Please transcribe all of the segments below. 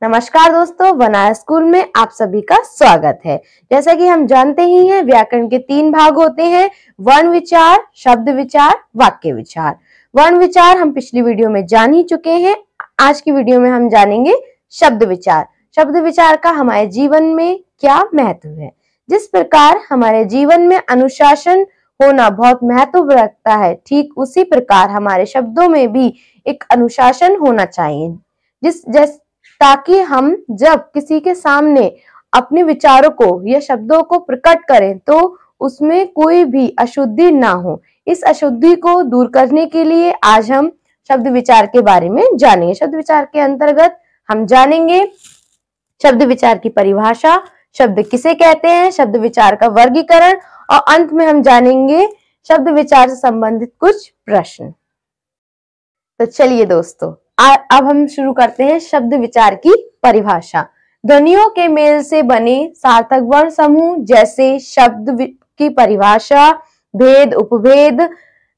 नमस्कार दोस्तों, बनाया स्कूल में आप सभी का स्वागत है। जैसा कि हम जानते ही हैं, व्याकरण के 3 भाग होते हैं, वर्ण विचार, शब्द विचार, वाक्य विचार। वर्ण विचार हम पिछली वीडियो में जान ही चुके हैं। आज की वीडियो में हम जानेंगे शब्द विचार। शब्द विचार का हमारे जीवन में क्या महत्व है। जिस प्रकार हमारे जीवन में अनुशासन होना बहुत महत्व रखता है, ठीक उसी प्रकार हमारे शब्दों में भी एक अनुशासन होना चाहिए, ताकि हम जब किसी के सामने अपने विचारों को या शब्दों को प्रकट करें तो उसमें कोई भी अशुद्धि ना हो। इस अशुद्धि को दूर करने के लिए आज हम शब्द विचार के बारे में जानेंगे। शब्द विचार के अंतर्गत हम जानेंगे शब्द विचार की परिभाषा, शब्द किसे कहते हैं, शब्द विचार का वर्गीकरण और अंत में हम जानेंगे शब्द विचार से संबंधित कुछ प्रश्न। तो चलिए दोस्तों, अब हम शुरू करते हैं शब्द विचार की परिभाषा। ध्वनियों के मेल से बने सार्थक वर्ण समूह जैसे शब्द की परिभाषा, भेद, उपभेद,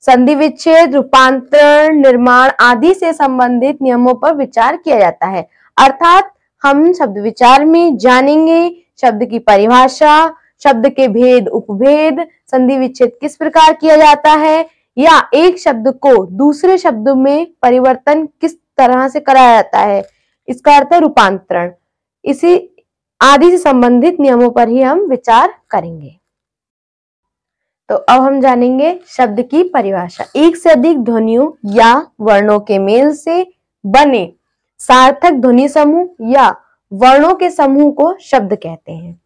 संधि विच्छेद, रूपांतरण, निर्माण आदि से संबंधित नियमों पर विचार किया जाता है। अर्थात हम शब्द विचार में जानेंगे शब्द की परिभाषा, शब्द के भेद, उपभेद, संधि विच्छेद किस प्रकार किया जाता है, या एक शब्द को दूसरे शब्द में परिवर्तन किस तरह से कराया जाता है, इसका अर्थ है रूपांतरण। इसी आदि से संबंधित नियमों पर ही हम विचार करेंगे। तो अब हम जानेंगे शब्द की परिभाषा। एक से अधिक ध्वनियों या वर्णों के मेल से बने सार्थक ध्वनि समूह या वर्णों के समूह को शब्द कहते हैं।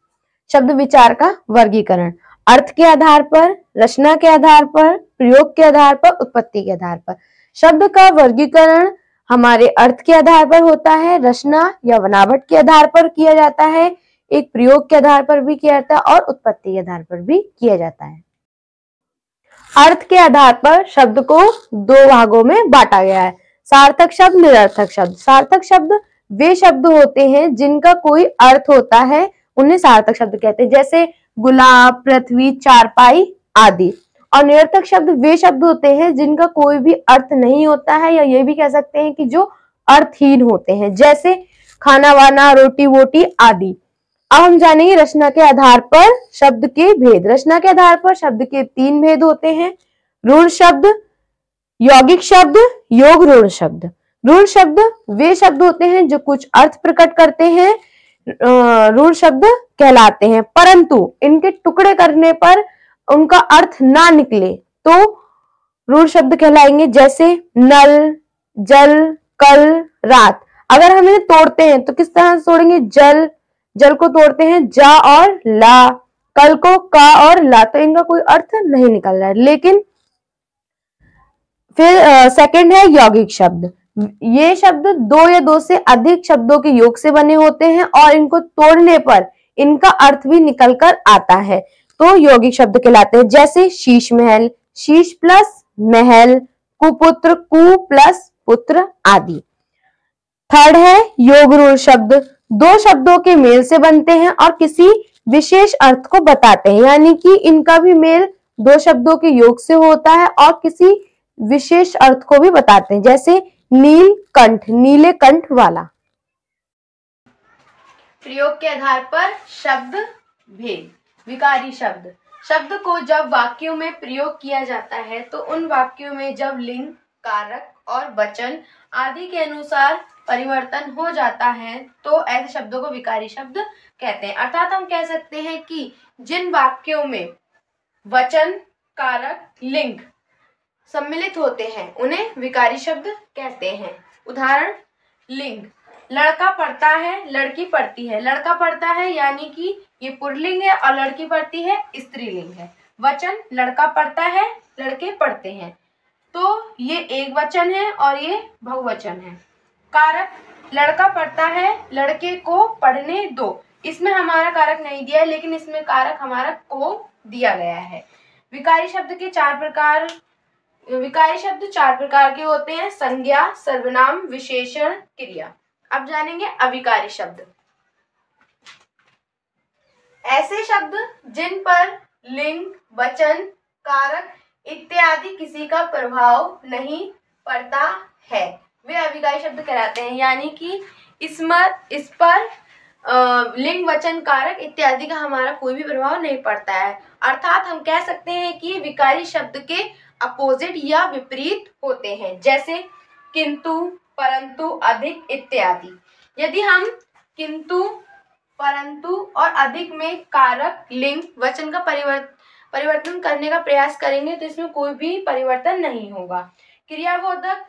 शब्द विचार का वर्गीकरण अर्थ के आधार पर, रचना के आधार पर, प्रयोग के आधार पर, उत्पत्ति के आधार पर। शब्द का वर्गीकरण हमारे अर्थ के आधार पर होता है, रचना या बनावट के आधार पर किया जाता है, एक प्रयोग के आधार पर भी किया जाता है और उत्पत्ति के आधार पर भी किया जाता है। अर्थ के आधार पर शब्द को 2 भागों में बांटा गया है, सार्थक शब्द, निरर्थक शब्द। सार्थक शब्द वे शब्द होते हैं जिनका कोई अर्थ होता है, उन्हें सार्थक शब्द कहते हैं, जैसे गुलाब, पृथ्वी, चारपाई आदि। और निरर्थक शब्द वे शब्द होते हैं जिनका कोई भी अर्थ नहीं होता है, या ये भी कह सकते हैं कि जो अर्थहीन होते हैं, जैसे खाना वाना, रोटी वोटी आदि। अब हम जानेंगे रचना के आधार पर शब्द के भेद। रचना के आधार पर शब्द के 3 भेद होते हैं, रूढ़ शब्द, यौगिक शब्द, योग रूढ़ शब्द। रूढ़ शब्द वे शब्द होते हैं जो कुछ अर्थ प्रकट करते हैं, रूढ़ शब्द कहलाते हैं, परंतु इनके टुकड़े करने पर उनका अर्थ ना निकले तो रूढ़ शब्द कहलाएंगे, जैसे नल, जल, कल, रात। अगर हम इन्हें तोड़ते हैं तो किस तरह से तोड़ेंगे, जल को तोड़ते हैं जा और ला, कल को का और ला, तो इनका कोई अर्थ नहीं निकल रहा है। लेकिन फिर सेकंड है यौगिक शब्द। ये शब्द 2 या 2 से अधिक शब्दों के योग से बने होते हैं और इनको तोड़ने पर इनका अर्थ भी निकल कर आता है, तो यौगिक शब्द कहलाते हैं, जैसे शीश महल, शीश प्लस महल, कुपुत्र, कु प्लस पुत्र आदि। थर्ड है योग रूढ़ शब्द। 2 शब्दों के मेल से बनते हैं और किसी विशेष अर्थ को बताते हैं, यानी कि इनका भी मेल 2 शब्दों के योग से होता है और किसी विशेष अर्थ को भी बताते हैं, जैसे नील कंठ, नीले कंठ वाला। प्रयोग के आधार पर शब्द भेद। विकारी शब्द शब्द को जब वाक्यों में प्रयोग किया जाता है तो उन वाक्यों में जब लिंग, कारक और वचन आदि के अनुसार परिवर्तन हो जाता है तो ऐसे शब्दों को विकारी शब्द कहते हैं। अर्थात हम कह सकते हैं कि जिन वाक्यों में वचन, कारक, लिंग सम्मिलित होते हैं उन्हें विकारी शब्द कहते हैं। उदाहरण, लिंग, लड़का पढ़ता है, लड़की पढ़ती है। लड़का पढ़ता है यानी कि ये पुल्लिंग है और लड़की पढ़ती है स्त्रीलिंग है। वचन, लड़का पढ़ता है, लड़के पढ़ते हैं, तो ये एक वचन है और ये बहुवचन है। कारक, लड़का पढ़ता है, लड़के को पढ़ने दो। इसमें हमारा कारक नहीं दिया है, लेकिन इसमें कारक हमारा को दिया गया है। विकारी शब्द 4 प्रकार के होते हैं, संज्ञा, सर्वनाम, विशेषण, क्रिया। अब जानेंगे अविकारी शब्द। ऐसे शब्द जिन पर लिंग, वचन, कारक इत्यादि किसी का प्रभाव नहीं पड़ता है वे अविकारी शब्द कहलाते हैं, यानी कि इस पर लिंग, वचन, कारक इत्यादि का हमारा कोई भी प्रभाव नहीं पड़ता है। अर्थात हम कह सकते हैं कि ये विकारी शब्द के अपोजिट या विपरीत होते हैं, जैसे किंतु, परंतु, अधिक इत्यादि। यदि हम किंतु, परंतु और अधिक में कारक, लिंग, वचन का परिवर्तन करने का प्रयास करेंगे तो इसमें कोई भी परिवर्तन नहीं होगा। क्रियाबोधक,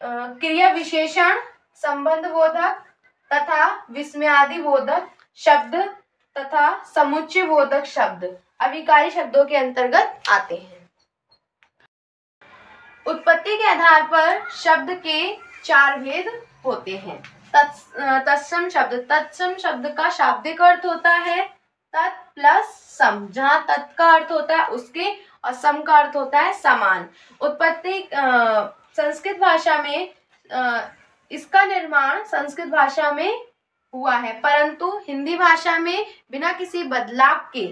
क्रिया विशेषण, संबंधबोधक तथा विस्मयादिबोधक शब्द तथा समुच्चय बोधक शब्द अविकारी शब्दों के अंतर्गत आते हैं। उत्पत्ति के आधार पर शब्द के 4 भेद होते हैं। तत्सम शब्द, तत्सम शब्द का शाब्दिक अर्थ होता है तत् प्लस सम, जहाँ तत् का अर्थ होता है उसके और सम का अर्थ होता है समान। उत्पत्ति संस्कृत भाषा में इसका निर्माण संस्कृत भाषा में हुआ है, परंतु हिंदी भाषा में बिना किसी बदलाव के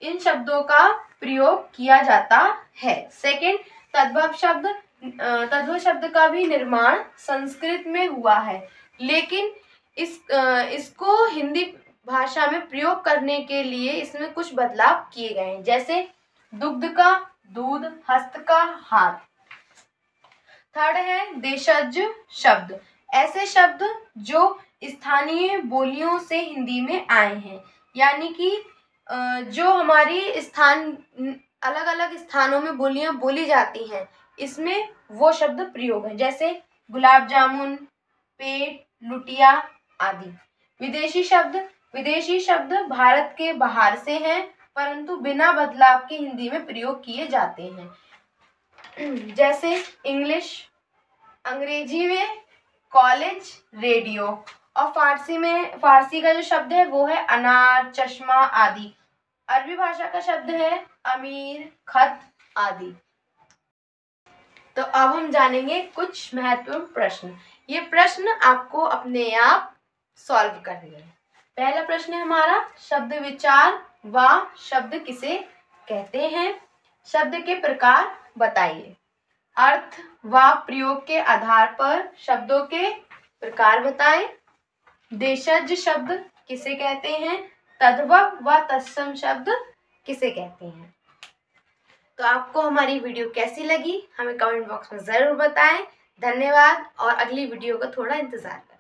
इन शब्दों का प्रयोग किया जाता है। सेकंड, तद्भव शब्द, तद्भव शब्द का भी निर्माण संस्कृत में हुआ है, लेकिन इसको हिंदी भाषा में प्रयोग करने के लिए इसमें कुछ बदलाव किए गए हैं, जैसे दुग्ध का दूध, हस्त का हाथ। थर्ड है देशज शब्द, ऐसे शब्द जो स्थानीय बोलियों से हिंदी में आए हैं, यानी कि जो हमारी अलग अलग स्थानों में बोलियां बोली जाती हैं, इसमें वो शब्द प्रयोग है, जैसे गुलाब जामुन, पेट, लुटिया आदि। विदेशी शब्द भारत के बाहर से हैं, परंतु बिना बदलाव के हिंदी में प्रयोग किए जाते हैं, जैसे इंग्लिश, अंग्रेजी में कॉलेज, रेडियो, और फारसी का जो शब्द है वो है अनार, चश्मा आदि। अरबी भाषा का शब्द है अमीर, खत आदि। तो अब हम जानेंगे कुछ महत्वपूर्ण प्रश्न। ये प्रश्न आपको अपने आप सॉल्व करने हैं। पहला प्रश्न है हमारा, शब्द विचार व शब्द किसे कहते हैं? शब्द के प्रकार बताइए। अर्थ व प्रयोग के आधार पर शब्दों के प्रकार बताएं। देशज शब्द किसे कहते हैं? तद्भव व तत्सम शब्द किसे कहते हैं? तो आपको हमारी वीडियो कैसी लगी हमें कमेंट बॉक्स में जरूर बताएं। धन्यवाद और अगली वीडियो का थोड़ा इंतजार करें।